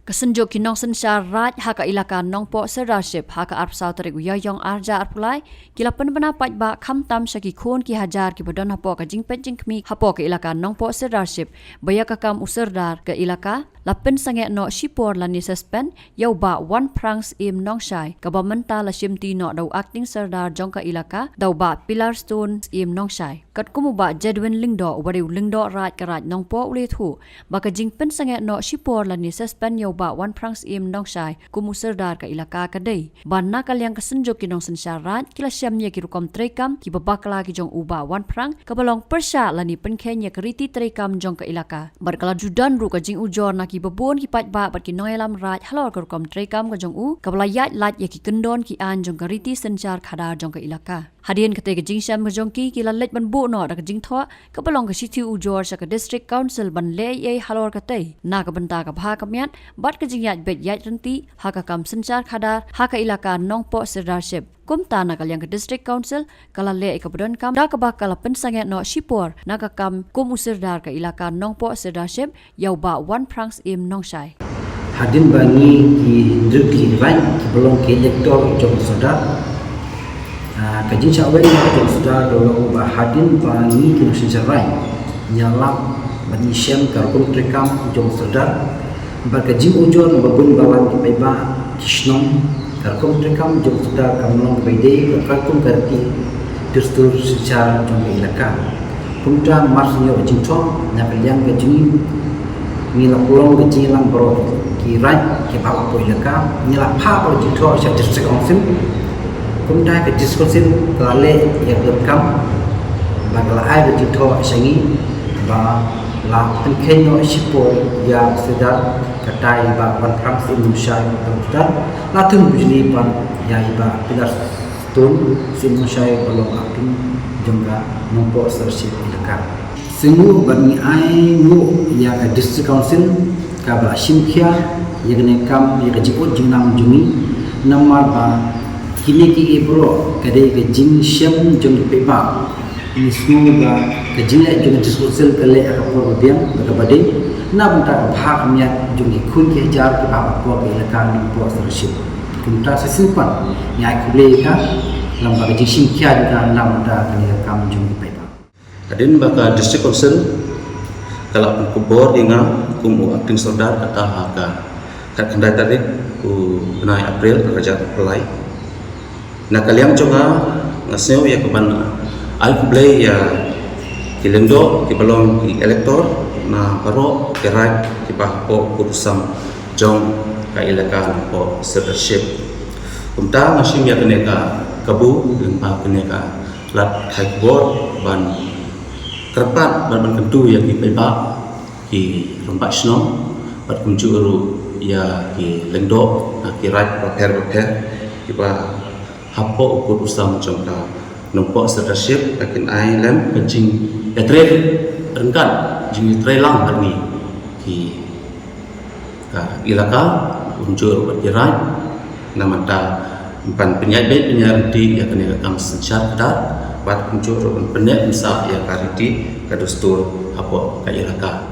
Kesenjuk kinong sensar raj haka ilaka nongpo serdarship haka arp sauterik uyayong arja arpulai kila pendapat ba khamtam syaki khon ki hajar ki bodon hapo ka jingpet jingkmi hapo ke ilaka nongpo serdarship baya kakam userdar ke ilaka lapen sange no shipor lani suspend yau ba one pranks im nongshai ka ba menta la shimti no dau acting serdar jongka ilaka dau ba pillar stone im nongshai kat kumu ba jedwin lingdo wariu lingdo raj ka raj nongpo ule thu ba ka jingpen sange no shipor lani suspend yau ba one pranks im nongshai kumu serdar ka ilaka ka dei ban na kalyang kesenjuk kinong sensyarat kila syamnya ki rukom trekam ki babakla ki jong uba one prang ka balong persya lani penkhenya keriti trekam jong ka ilaka barkala judan ru ka jing ujor na ki babon ki pat ba bat ki noelam raj halor ka rukom trekam ka jong u ka balayat lat ya ki kendon ki an jong keriti sensyar khadar jong ka ilaka hadian kate ka jing syam ka jong ki kila lech ban bu no da ka jing tho ka balong ka sithi ujor sa ka district council ban le ye halor ka tei na ka banta ka bha ka myat bat ka jing yat bet yat renti haka kam sensyar khadar haka ilaka nongpo serdarship kumta na kalyang ka district council kala le ka bodon kam da ka ba kala pensange no shipor na ka kam kum userdar ka ilaka nongpo serdarship yau ba one pranks im nongshai hadin bani ki druk ki van ki belong ke elector jong soda ka jing chawe ni jong soda do ba hadin bani ki sensyar nyala bani syam ka kum trekam jong soda ba ka jing ujor babun balang ki paiba kisnom karkom trekam jong sudah kamlong baide karkom karti dustur secara jong ilaka punta marsnya jingcho na kalyang ke jing ngila pulong ke jilang bro ki raj ke bawah po ilaka ngila pha po jingcho sa district council punta ke district council kale ya berkam bagala ai ke jingcho sangi ba la penkenyo sipo ya sedar katai ba ban pranks in syai dan latung bijli pan ya iba pilar stone sin syai belum acting jongga nompo sership ilaka singu bani ai mu ya ka district council ka ba simkhia ya ne kam ya ka jipo jingnam jumi namar ba kini ki ibro kade ke jing syam jong pepa ini semua ke jingle jong diskusel kale akapor biang bagabade na bunta bhag mya jong khun ke jar ke ba ko ke ilaka ni po sership kunta sesimpan ya kule ka lamba ke jing kya da na bunta ke kam jong pepa adin baka district council kala kubor inga kumu acting sodar kata haka kat kendai tarik ku benai april kerja apply na kaliang jonga ngaseu ya keban ai kublai ya kilendo ki balong ki elektor na paro kerai ki papo kurusam jong ka ilaka po serdarship umta ngasim ya keneka kabu dengan pa keneka lat high board ban kerpat ban kentu ya ki peba ki rompak sno bat kunjuru ya ki lendo ki rai repair ki pa hapo kurusam jong ka nompo serdarship akin ai lem kencing etre rengkan jing etre lang berni ki ka ilaka unjur berjirai namata empan penyabet penyarti ya kena kam sensyar kadar bat unjur penek misa ya kariti kadustur hapo ka ilaka